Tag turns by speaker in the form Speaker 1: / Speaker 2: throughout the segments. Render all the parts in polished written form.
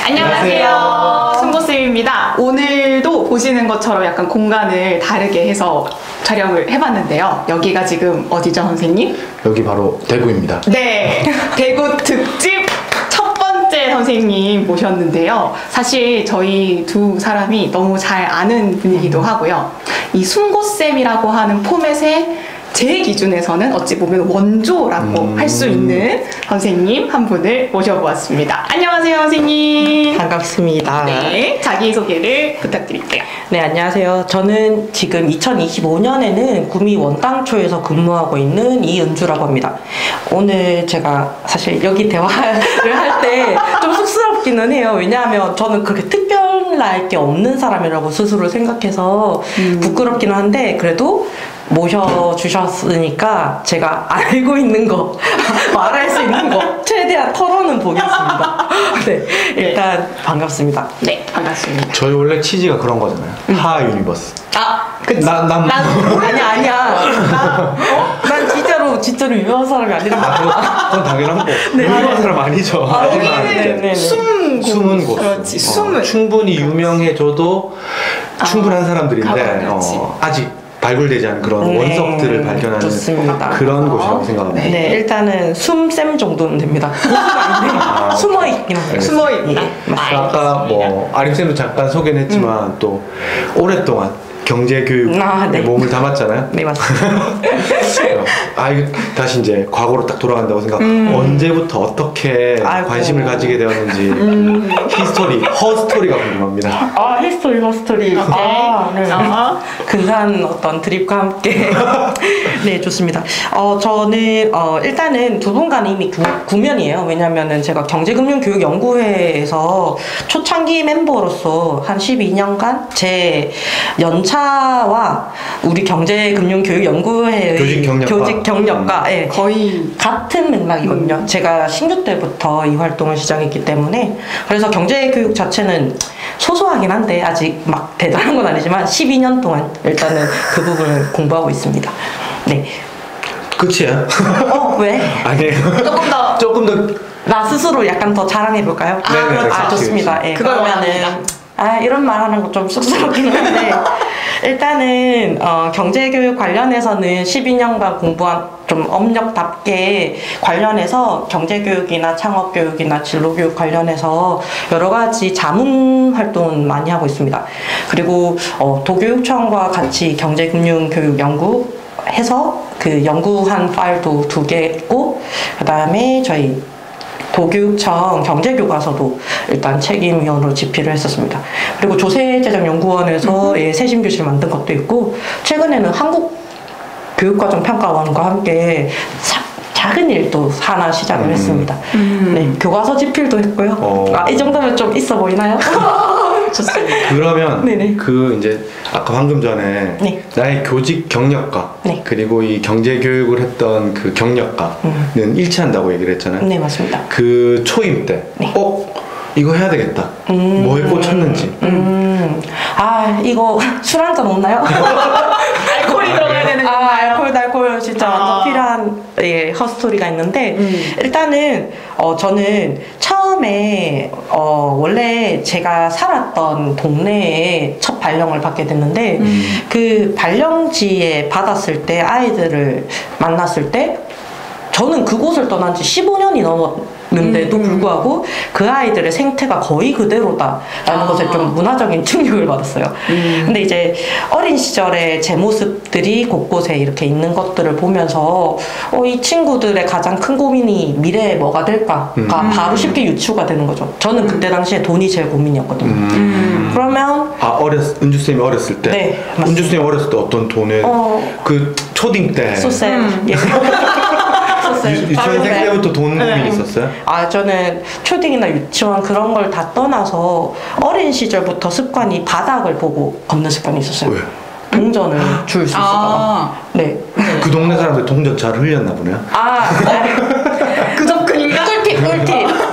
Speaker 1: 안녕하세요. 순고쌤입니다. 오늘도 보시는 것처럼 약간 공간을 다르게 해서 촬영을 해봤는데요. 여기가 지금 어디죠, 선생님?
Speaker 2: 여기 바로 대구입니다.
Speaker 1: 네, 대구 특집 첫 번째 선생님 모셨는데요. 사실 저희 두 사람이 너무 잘 아는 분이기도 하고요. 이 순고쌤이라고 하는 포맷에 제 기준에서는 어찌 보면 원조라고 할 수 있는 선생님 한 분을 모셔보았습니다. 안녕하세요, 선생님.
Speaker 3: 반갑습니다.
Speaker 1: 네, 자기소개를 부탁드릴게요.
Speaker 3: 네, 안녕하세요. 저는 지금 2025년에는 구미 원당초에서 근무하고 있는 이은주라고 합니다. 오늘 제가 사실 여기 대화를 할 때 좀 쑥스럽기는 해요. 왜냐하면 저는 그렇게 특별할 게 없는 사람이라고 스스로 생각해서 부끄럽기는 한데, 그래도 모셔주셨으니까 제가 알고 있는 거, 말할 수 있는 거 최대한 털어는 보겠습니다. 네, 일단 반갑습니다.
Speaker 1: 네, 반갑습니다.
Speaker 2: 저희 원래 취지가 그런 거잖아요. 하 유니버스.
Speaker 1: 아, 그치.
Speaker 3: 아니야. 난 진짜로 유명한 사람이 아니라.
Speaker 2: 그건 당연한 거.
Speaker 3: 네.
Speaker 2: 유명한 사람 아니죠.
Speaker 1: 여기는
Speaker 2: 숨은 곳.
Speaker 1: 그렇지, 숨은.
Speaker 2: 충분히 유명해져도 충분한 사람들인데 아직 발굴되지 않은 그런 원석들을 발견하는
Speaker 3: 좋습니다.
Speaker 2: 그런 곳이라고 생각합니다.
Speaker 3: 네, 일단은 숨쌤 정도는 됩니다. 고수는 아닌데 숨어있긴 합니다.
Speaker 1: 숨어있다.
Speaker 2: 아까 아림쌤도 잠깐 소개는 했지만 또 오랫동안 경제교육에
Speaker 3: 네.
Speaker 2: 몸을 담았잖아요.
Speaker 3: 네, 맞습니다.
Speaker 2: 이거 다시 이제 과거로 딱 돌아간다고 생각. 언제부터 어떻게 관심을 가지게 되었는지 허스토리가 궁금합니다.
Speaker 3: 히스토리, 허스토리. 네. 근사한 어떤 드립과 함께. 네, 좋습니다. 저는 일단은 두 분과는 이미 구면이에요. 왜냐면은 제가 경제금융교육연구회에서 초창기 멤버로서 한 12년간 제 연차와 우리 경제금융교육연구회의 교직 경력과
Speaker 1: 거의
Speaker 3: 같은 맥락이거든요. 제가 신규 때부터 이 활동을 시작했기 때문에. 그래서 경제교육 자체는 소소하긴 한데 아직 막 대단한 건 아니지만 12년 동안 일단은 그 부분을 공부하고 있습니다. 네.
Speaker 2: 끝이야?
Speaker 3: 왜?
Speaker 2: 아니, 조금 더
Speaker 3: 나 스스로 약간 더 자랑해볼까요? 좋습니다. 예, 그러면은 이런 말 하는 거 좀 쑥스럽긴 한데 일단은 경제교육 관련해서는 12년간 공부한 좀 업력답게 관련해서 경제교육이나 창업교육이나 진로교육 관련해서 여러 가지 자문 활동은 많이 하고 있습니다. 그리고 도교육청과 같이 경제금융교육 연구해서 그 연구한 파일도 2개 있고, 그 다음에 저희 도교육청 경제교과서도 일단 책임위원으로 집필을 했었습니다. 그리고 조세재정연구원에서 세심교실 만든 것도 있고, 최근에는 한국교육과정평가원과 함께 작은 일도 하나 시작을 했습니다. 네, 교과서 집필도 했고요. 이 정도면 좀 있어 보이나요? 좋습니다.
Speaker 2: 그러면
Speaker 3: 네네.
Speaker 2: 이제 아까 방금 전에 나의 교직 경력과 그리고 이 경제교육을 했던 그 경력과는 일치한다고 얘기를 했잖아요.
Speaker 3: 네, 맞습니다.
Speaker 2: 그 초임 때 이거 해야 되겠다. 뭐에 꽂혔는지.
Speaker 3: 이거 술 한잔 없나요?
Speaker 1: 알코올이 들어가야 되는 건가요?
Speaker 3: 알코올 진짜 완전 필요한 허스토리가 있는데, 일단은 저는 처음에 원래 제가 살았던 동네에 첫 발령을 받게 됐는데 그 발령지에 받았을 때 아이들을 만났을 때 저는 그곳을 떠난 지 15년이 넘었는데도 불구하고 그 아이들의 생태가 거의 그대로다라는 것에 좀 문화적인 충격을 받았어요. 근데 이제 어린 시절에 제 모습들이 곳곳에 이렇게 있는 것들을 보면서 이 친구들의 가장 큰 고민이 미래에 뭐가 될까가 바로 쉽게 유추가 되는 거죠. 저는 그때 당시에 돈이 제일 고민이었거든요. 그러면
Speaker 2: 은주쌤이 어렸을 때?
Speaker 3: 네,
Speaker 2: 은주쌤이 어렸을 때 어떤 돈을 그 초딩 때
Speaker 3: 소쌤
Speaker 2: 유치원생 때부터 돈 고민이 있었어요?
Speaker 3: 저는 초딩이나 유치원 그런 걸 다 떠나서 어린 시절부터 습관이 바닥을 보고 걷는 습관이 있었어요.
Speaker 2: 왜?
Speaker 3: 동전을 줄 수 있을까. 네.
Speaker 2: 그 동네 사람들 동전 잘 흘렸나 보네요.
Speaker 1: 그 접근인가?
Speaker 3: 꿀팁.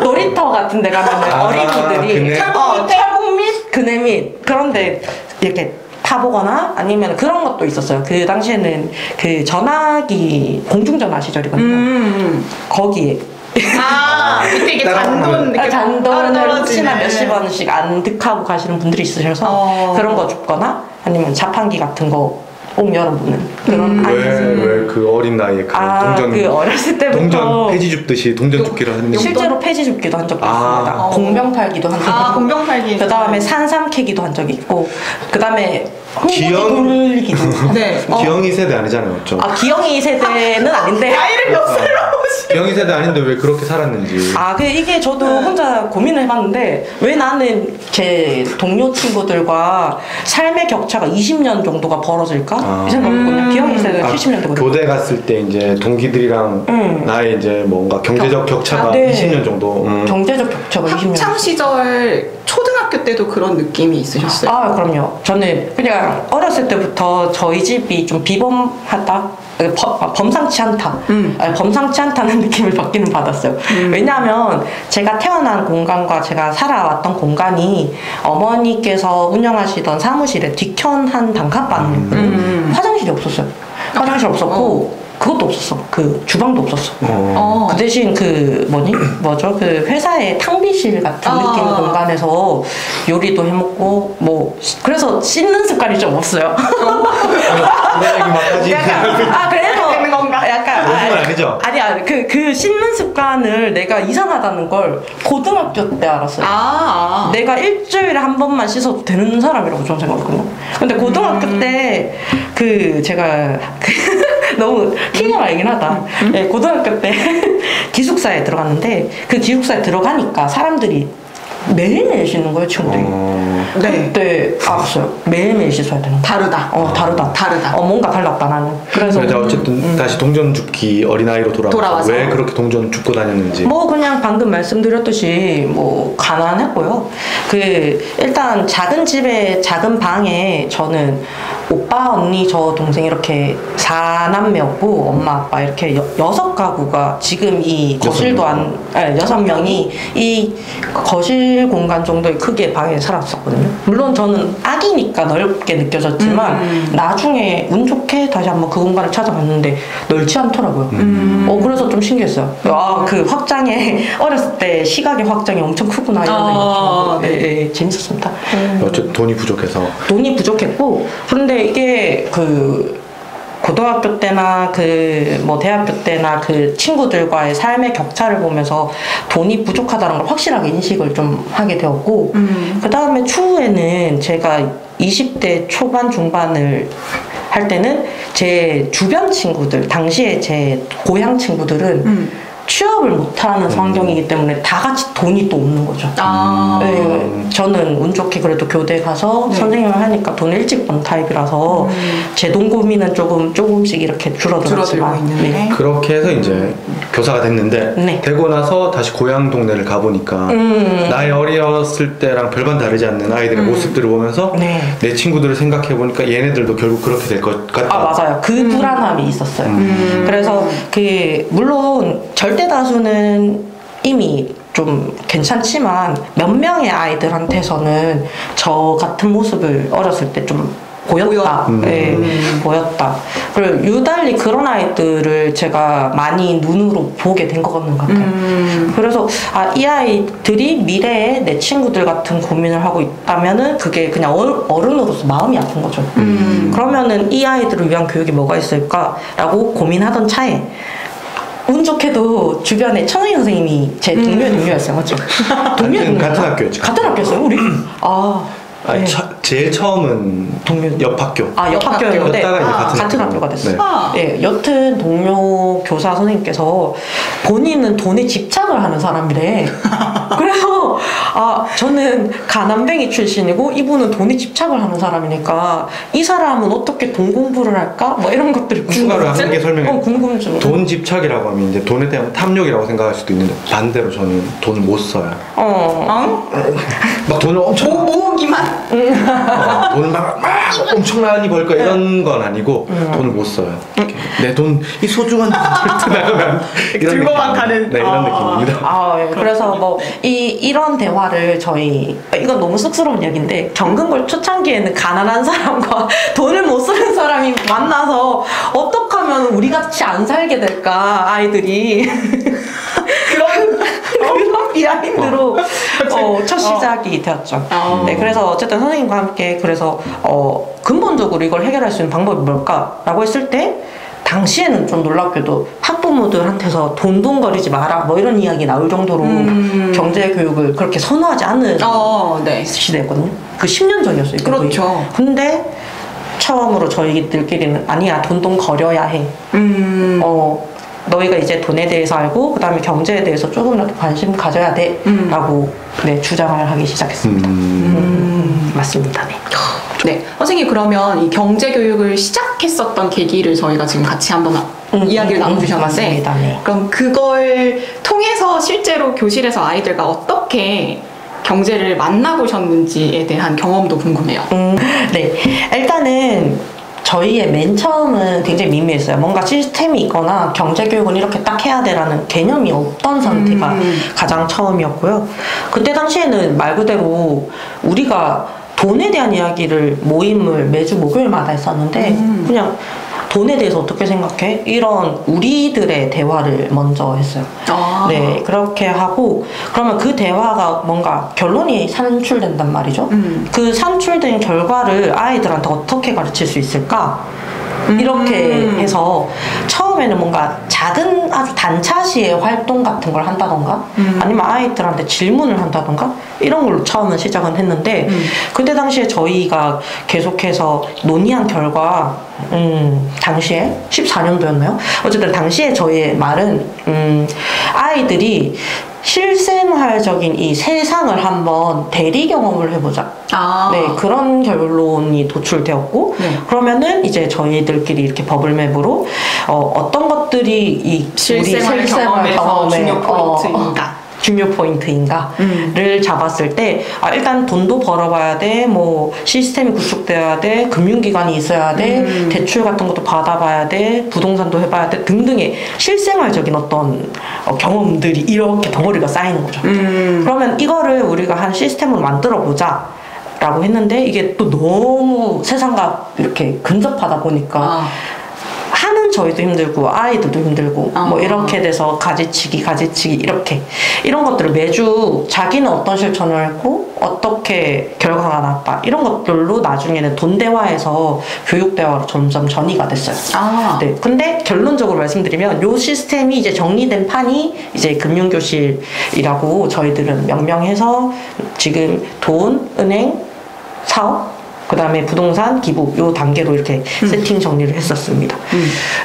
Speaker 3: 놀이터 같은 데 가면은 어린이들이 철봉 및 그네 및 그런데 이렇게 타보거나 아니면 그런 것도 있었어요. 그 당시에는 그 전화기 공중전화 시절이거든요. 거기에
Speaker 1: 밑에 이게 잔돈 이렇게
Speaker 3: 잔돈을 혹시나
Speaker 1: 떨어지네.
Speaker 3: 몇십 원씩 안 득하고 가시는 분들이 있으셔서 그런 거 줍거나 아니면 자판기 같은 거 꼭 열어보는 그런
Speaker 2: 왜 그 어린 나이에 그 동전
Speaker 3: 그 어렸을 때부터
Speaker 2: 동전 폐지 줍듯이 동전 줍기를 하는 거.
Speaker 3: 실제로 폐지 줍기도 한 적도 있습니다. 공병 팔기도 한 적이 있고
Speaker 1: 공병 팔기.
Speaker 3: 그 다음에 산삼 캐기도 한 적이 있고 그 다음에
Speaker 2: 기영?
Speaker 3: 돌리기도
Speaker 1: 네.
Speaker 2: 기영이 세대 아니잖아요, 맞죠?
Speaker 3: 기영이 세대는 아닌데
Speaker 1: 나이를 몇 살로 보시?
Speaker 2: 기영이 세대 아닌데 왜 그렇게 살았는지.
Speaker 3: 이게 저도 혼자 고민을 해봤는데 왜 나는 제 동료 친구들과 삶의 격차가 20년 정도가 벌어질까? 이 생각했거든요. 기영이 세대가 70년대거든요.
Speaker 2: 교대 갔을 때 이제 동기들이랑 나의 이제 뭔가 경제적 격차가
Speaker 3: 네.
Speaker 2: 20년 정도.
Speaker 3: 경제적 격차가 20년.
Speaker 1: 학창 시절 초등학교 때도 그런 느낌이 있으셨어요?
Speaker 3: 그럼요. 저는 그냥 어렸을 때부터 저희 집이 좀 비범하다? 범상치 않다. 범상치 않다는 느낌을 받기는 받았어요. 왜냐하면 제가 태어난 공간과 제가 살아왔던 공간이 어머니께서 운영하시던 사무실의 뒤편한 단칸방이었거든요. 화장실이 없었어요. 화장실 없었고 그것도 없었어. 그 주방도 없었어. 그 대신 그 회사의 탕비실 같은 느낌의 공간에서 요리도 해먹고 그래서 씻는 습관이 좀 없어요. 그래서
Speaker 1: 되는 건가?
Speaker 3: 약간
Speaker 2: 그건 아니죠.
Speaker 3: 아니야. 그 씻는 습관을 내가 이상하다는 걸 고등학교 때 알았어요. 내가 일주일에 한 번만 씻어도 되는 사람이라고 저는 생각했거든요. 근데 고등학교 때 제가 너무 TMI이긴 하다. 고등학교 때 기숙사에 들어갔는데 그 기숙사에 들어가니까 사람들이 매일매일 씻는 거예요, 친구들이. 그때 알았어요. 매일매일 씻어야 되는 거.
Speaker 1: 다르다.
Speaker 3: 다르다. 뭔가 달랐다, 나는. 그래서
Speaker 2: 어쨌든 다시 동전 줍기 어린아이로 돌아와서 왜 그렇게 동전 줍고 다녔는지.
Speaker 3: 그냥 방금 말씀드렸듯이 가난했고요. 일단 작은 집에 작은 방에 저는 오빠, 언니, 저 동생 이렇게 4남매였고 엄마, 아빠 이렇게 6가구가 지금 이 거실도 6명이 이 거실 공간 정도의 크기의 방에 살았었거든요. 물론 저는 아기니까 넓게 느껴졌지만 나중에 운 좋게 다시 한번 그 공간을 찾아봤는데 넓지 않더라고요. 그래서 좀 신기했어요. 그 확장에 어렸을 때 시각의 확장이 엄청 크구나 이런 생각이 재밌었습니다.
Speaker 2: 어쨌든 돈이 부족했고
Speaker 3: 그런데 이게 고등학교 때나 대학교 때나 그 친구들과의 삶의 격차를 보면서 돈이 부족하다는 걸 확실하게 인식을 좀 하게 되었고 그 다음에 추후에는 제가 20대 초반 중반을 할 때는 제 주변 친구들, 당시에 제 고향 친구들은 취업을 못하는 환경이기 때문에 다 같이 돈이 또 없는 거죠. 저는 운 좋게 그래도 교대 가서 선생님을 하니까 돈을 일찍 번 타입이라서 제 돈 고민은 조금씩 이렇게 줄어들었지만
Speaker 2: 그렇게 해서 이제 교사가 됐는데 되고 나서 다시 고향 동네를 가보니까 나의 어렸을 때랑 별반 다르지 않는 아이들의 모습들을 보면서 내 친구들을 생각해보니까 얘네들도 결국 그렇게 될 것 같다.
Speaker 3: 맞아요. 그 불안함이 있었어요. 그래서 물론 절대 다수는 이미 좀 괜찮지만 몇 명의 아이들한테서는 저 같은 모습을 어렸을 때 좀 보였다. 보였다. 그리고 유달리 그런 아이들을 제가 많이 눈으로 보게 된 것 같아요. 그래서 이 아이들이 미래에 내 친구들 같은 고민을 하고 있다면은 그게 그냥 어른으로서 마음이 아픈 거죠. 그러면은 이 아이들을 위한 교육이 뭐가 있을까라고 고민하던 차에 운 좋게도 주변에 천의 선생님이 제 동료였어요. 맞죠?
Speaker 2: 같은 학교였죠.
Speaker 3: 같은 학교였어요, 우리?
Speaker 2: 제일 처음은 옆 학교.
Speaker 3: 옆 학교였는데 같은 학교가 됐어요. 여튼 동료 교사 선생님께서 본인은 돈에 집착을 하는 사람이래. 그래서 저는 가난뱅이 출신이고 이분은 돈에 집착을 하는 사람이니까 이 사람은 어떻게 돈 공부를 할까? 이런 것들이
Speaker 2: 추가로 한 개 설명해.
Speaker 3: 궁금증.
Speaker 2: 돈 집착이라고 하면 이제 돈에 대한 탐욕이라고 생각할 수도 있는데 반대로 저는 돈을 못 써요. 막 돈을 엄청
Speaker 1: 모으기만.
Speaker 2: 돈을 막 엄청 많이 벌 거야 이런 건 아니고 돈을 못 써요. 내 돈, 이 소중한 돈을 나가면
Speaker 1: 들고만 가는
Speaker 2: 이런 느낌입니다.
Speaker 3: 그래서 이런 대화를 이건 너무 쑥스러운 얘기인데 경근골 초창기에는 가난한 사람과 돈을 못 쓰는 사람이 만나서 어떻게 하면 우리 같이 안 살게 될까 아이들이.
Speaker 1: 그런
Speaker 3: 그런 비하인드로 첫 시작이 되었죠. 네, 그래서 어쨌든 선생님과 함께 그래서 근본적으로 이걸 해결할 수 있는 방법이 뭘까라고 했을 때 당시에는 좀 놀랍게도 학부모들한테서 돈돈거리지 마라 뭐 이런 이야기 나올 정도로 경제교육을 그렇게 선호하지 않는
Speaker 1: 네.
Speaker 3: 시대였거든요. 그 10년 전이었어요.
Speaker 1: 그렇죠.
Speaker 3: 거의. 근데 처음으로 저희들끼리는 아니야, 돈돈거려야 해. 너희가 이제 돈에 대해서 알고 그 다음에 경제에 대해서 조금이라도 관심 가져야 돼 라고 네, 주장을 하기 시작했습니다. 맞습니다. 네.
Speaker 1: 네, 선생님 그러면 이 경제교육을 시작했었던 계기를 저희가 지금 같이 한번 이야기를 나눠주셨는데
Speaker 3: 네.
Speaker 1: 그럼 그걸 통해서 실제로 교실에서 아이들과 어떻게 경제를 만나보셨는지에 대한 경험도 궁금해요.
Speaker 3: 네, 일단은 저희의 맨 처음은 굉장히 미미했어요. 뭔가 시스템이 있거나 경제교육은 이렇게 딱 해야 돼라는 개념이 없던 상태가 가장 처음이었고요. 그때 당시에는 말 그대로 우리가 돈에 대한 이야기를 모임을 매주 목요일마다 했었는데 그냥 돈에 대해서 어떻게 생각해? 이런 우리들의 대화를 먼저 했어요. 네, 그렇게 하고 그러면 그 대화가 뭔가 결론이 산출된단 말이죠. 그 산출된 결과를 아이들한테 어떻게 가르칠 수 있을까? 이렇게 해서 처음에는 뭔가 작은 아주 단차시의 활동 같은 걸 한다던가 아니면 아이들한테 질문을 한다던가 이런 걸로 처음은 시작은 했는데 그때 당시에 저희가 계속해서 논의한 결과 당시에 14년도였나요? 어쨌든 당시에 저희의 말은 아이들이 실생활적인 이 세상을 한번 대리 경험을 해보자. 네, 그런 결론이 도출되었고, 그러면은 이제 저희들끼리 이렇게 버블맵으로 어떤 것들이 이
Speaker 1: 실생활 경험에서 중요 포인트인가?
Speaker 3: 중요 포인트인가를 잡았을 때 일단 돈도 벌어봐야 돼, 뭐 시스템이 구축돼야 돼, 금융기관이 있어야 돼, 대출 같은 것도 받아봐야 돼, 부동산도 해봐야 돼 등등의 실생활적인 어떤 경험들이 이렇게 덩어리가 쌓이는 거죠. 그러면 이거를 우리가 한 시스템으로 만들어 보자 라고 했는데 이게 또 너무 세상과 이렇게 근접하다 보니까 하는 저희도 힘들고 아이들도 힘들고 뭐 이렇게 돼서 가지치기 이렇게 이런 것들을 매주 자기는 어떤 실천을 했고 어떻게 결과가 났다 이런 것들로 나중에는 돈 대화에서 교육 대화로 점점 전이가 됐어요. 네, 근데 결론적으로 말씀드리면 요 시스템이 이제 정리된 판이 이제 금융교실이라고 저희들은 명명해서 지금 돈, 은행, 사업 그 다음에 부동산, 기부 요 단계로 이렇게 세팅 정리를 했었습니다.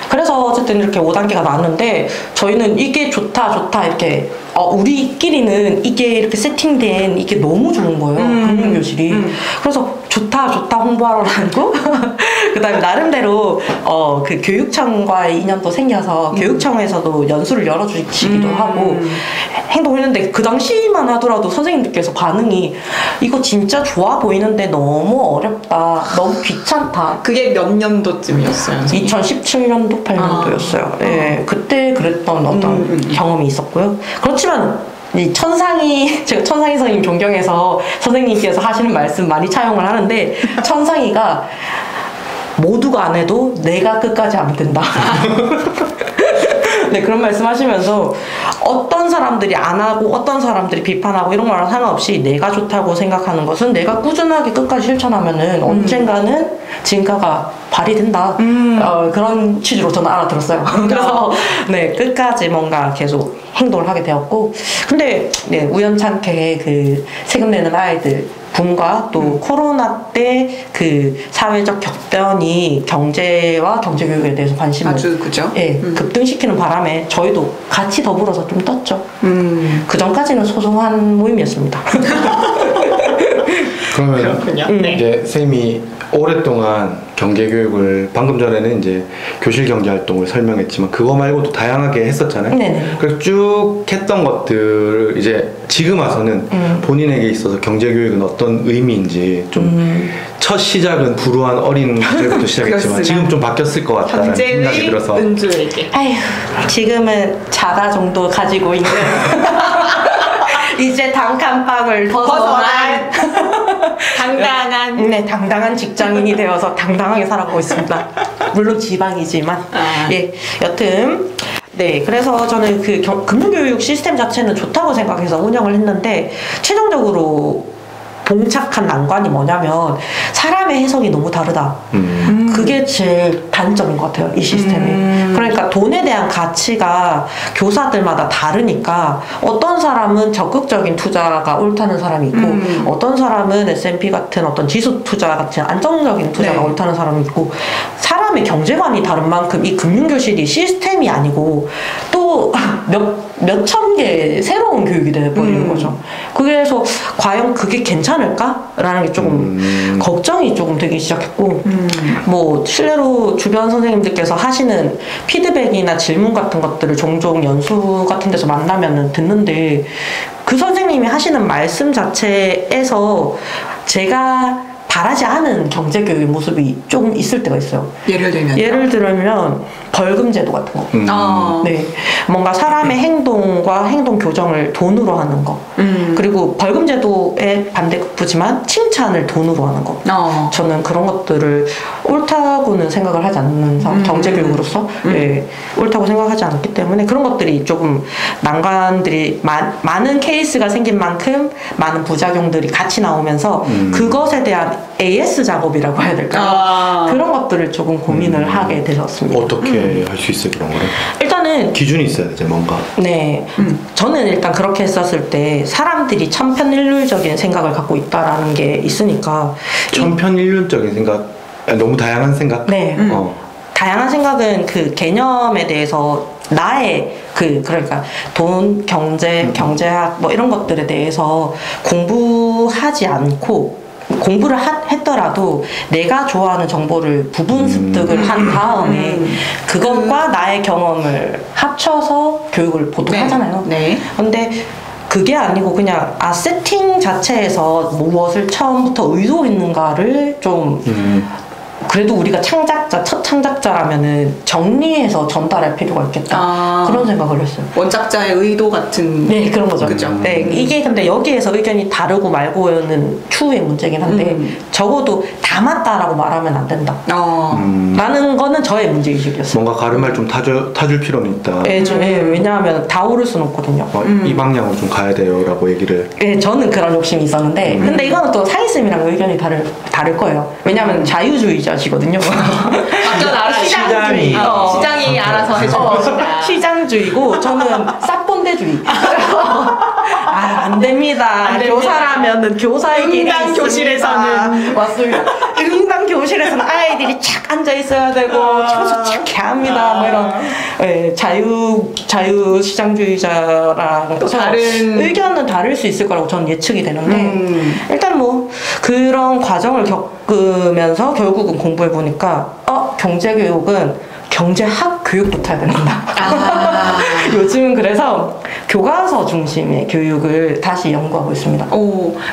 Speaker 3: 그래서 어쨌든 이렇게 5단계가 나왔는데 저희는 이게 좋다 이렇게 우리끼리는 이게 이렇게 세팅된 이게 너무 좋은 거예요. 금융교실이. 그래서 좋다 홍보하러 다니고 그 다음에 나름대로 그 교육청과의 인연도 생겨서 교육청에서도 연수를 열어주시기도 하고 행동을 했는데 그 당시만 하더라도 선생님들께서 반응이 이거 진짜 좋아 보이는데 너무 어렵다, 너무 귀찮다.
Speaker 1: 그게 몇 년도쯤이었어요?
Speaker 3: 2017년도 8년도였어요. 네, 그때 그랬던 어떤 경험이 있었고요. 그렇지만 이 제가 천상희 선생님 존경해서 선생님께서 하시는 말씀 많이 차용을 하는데 천상희가 모두가 안 해도 내가 끝까지 안 된다. 네, 그런 말씀 하시면서 어떤 사람들이 안 하고 어떤 사람들이 비판하고 이런 거랑 상관없이 내가 좋다고 생각하는 것은 내가 꾸준하게 끝까지 실천하면은 언젠가는 진가가 발휘된다. 그런 취지로 저는 알아들었어요. 그래서 네, 끝까지 뭔가 계속 행동을 하게 되었고 근데 네, 우연찮게 그 세금 내는 아이들 붐과 또 코로나 때 그 사회적 격변이 경제와 경제교육에 대해서 관심을
Speaker 1: 아주 그죠?
Speaker 3: 예, 급등시키는 바람에 저희도 같이 더불어서 좀 떴죠. 그 전까지는 소소한 모임이었습니다.
Speaker 2: 그러면 이제 쌤이 오랫동안 경제교육을 방금 전에는 이제 교실 경제 활동을 설명했지만 그거 말고도 다양하게 했었잖아요.
Speaker 3: 네네.
Speaker 2: 그래서 쭉 했던 것들 이제 지금 와서는 본인에게 있어서 경제교육은 어떤 의미인지 좀 첫 시작은 불우한 어린 시절부터 시작했지만 지금 좀 바뀌었을 것 같다는 생각이 들어서
Speaker 1: 은주에게
Speaker 3: 지금은 자가 정도 가지고 있는 이제 단칸방을 벗어난 당당한 직장인이 되어서 당당하게 살아가고 있습니다. 물론 지방이지만 예, 여튼 네, 그래서 저는 그 금융교육 시스템 자체는 좋다고 생각해서 운영을 했는데 최종적으로 봉착한 난관이 뭐냐면 사람의 해석이 너무 다르다. 그게 제일 단점인 것 같아요, 이 시스템이. 그러니까 돈에 대한 가치가 교사들마다 다르니까 어떤 사람은 적극적인 투자가 옳다는 사람이 있고 어떤 사람은 S&P 같은 어떤 지수 투자 같은 안정적인 투자가
Speaker 1: 네.
Speaker 3: 옳다는 사람이 있고 사람의 경제관이 다른 만큼 이 금융교실이 시스템이 아니고 또 몇천 개의 새로운 교육이 돼버리는 거죠. 그래서 과연 그게 괜찮을까라는 게 조금 걱정이 조금 되기 시작했고 뭐 실례로 주변 선생님들께서 하시는 피드백이나 질문 같은 것들을 종종 연수 같은 데서 만나면은 듣는데 그 선생님이 하시는 말씀 자체에서 제가 바라지 않은 경제교육 모습이 조금 있을 때가 있어요.
Speaker 1: 예를
Speaker 3: 들면 벌금 제도 같은 거. 네, 뭔가 사람의 행동과 행동 교정을 돈으로 하는 거. 그리고 벌금 제도의 반대급부지만 칭찬을 돈으로 하는 거. 저는 그런 것들을 옳다고는 생각을 하지 않는 경제교육으로서 네, 옳다고 생각하지 않기 때문에 그런 것들이 조금 난관들이 많은 케이스가 생긴 만큼 많은 부작용들이 같이 나오면서 그것에 대한 AS 작업이라고 해야 될까요? 그런 것들을 조금 고민을 하게 되셨습니다.
Speaker 2: 어떻게 할 수 있어요, 그런 거를?
Speaker 3: 일단은
Speaker 2: 기준이 있어야 되죠, 뭔가.
Speaker 3: 네, 저는 일단 그렇게 했었을 때 사람들이 천편일률적인 생각을 갖고 있다라는 게 있으니까
Speaker 2: 천편일률적인 생각, 너무 다양한 생각.
Speaker 3: 네, 다양한 생각은 그 개념에 대해서 나의 그러니까 돈, 경제, 경제학 뭐 이런 것들에 대해서 공부하지 않고 공부를 했더라도 내가 좋아하는 정보를 부분 습득을 한 다음에 그것과 나의 경험을 합쳐서 교육을 보통 하잖아요.
Speaker 1: 네.
Speaker 3: 근데 그게 아니고 그냥 세팅 자체에서 무엇을 처음부터 의도 있는가를 좀 그래도 우리가 첫 창작자라면은 정리해서 전달할 필요가 있겠다. 그런 생각을 했어요.
Speaker 1: 원작자의 의도 같은.
Speaker 3: 네, 그런 거죠.
Speaker 1: 그죠.
Speaker 3: 네, 이게 근데 여기에서 의견이 다르고 말고는 추후의 문제긴 한데 적어도 다 맞다라고 말하면 안 된다. 라는 거는 저의 문제의식이었어요.
Speaker 2: 뭔가 가름을 좀 타줄 필요는 있다.
Speaker 3: 네, 왜냐하면 다 오를 수는 없거든요.
Speaker 2: 이 방향으로 좀 가야 돼요라고 얘기를.
Speaker 3: 네, 저는 그런 욕심이 있었는데 근데 이거는 또 상희쌤이랑 의견이 다를 거예요. 왜냐하면 자유주의자시거든요.
Speaker 1: 맡겨놔라. 시장주의. 시장이 알아서 해줄 것이다.
Speaker 3: 시장주의고 저는 쌉본대주의. 안 됩니다. 교사라면은 교사에게
Speaker 1: 응당 교실에서는
Speaker 3: 맞습니다. 응당 교실에서는 아이들이 착 앉아 있어야 되고 청소 착 해야 합니다. 뭐 이런 자유 시장주의자랑
Speaker 1: 또 다른
Speaker 3: 의견은 다를 수 있을 거라고 저는 예측이 되는데 일단 뭐 그런 과정을 겪으면서 결국은 공부해 보니까 경제교육은 경제학 교육부터 해야 된다. 요즘은 그래서 교과서 중심의 교육을 다시 연구하고 있습니다.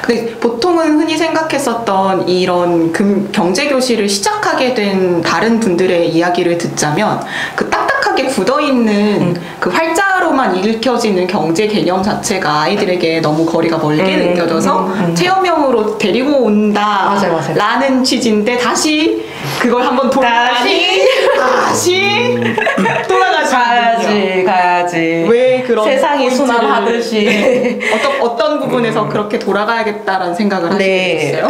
Speaker 1: 근데 보통은 흔히 생각했었던 이런 경제교실을 시작하게 된 다른 분들의 이야기를 듣자면 그 딱딱하게 굳어있는 그 활자로만 읽혀지는 경제 개념 자체가 아이들에게 너무 거리가 멀게 느껴져서 체험형으로 데리고 온다 라는 취지인데 다시 그걸 한번 다시
Speaker 3: 가야지.
Speaker 1: 왜 그런
Speaker 3: 세상이 순환하듯이
Speaker 1: 어떤 부분에서 그렇게 돌아가야겠다라는 생각을 하시게 됐어요?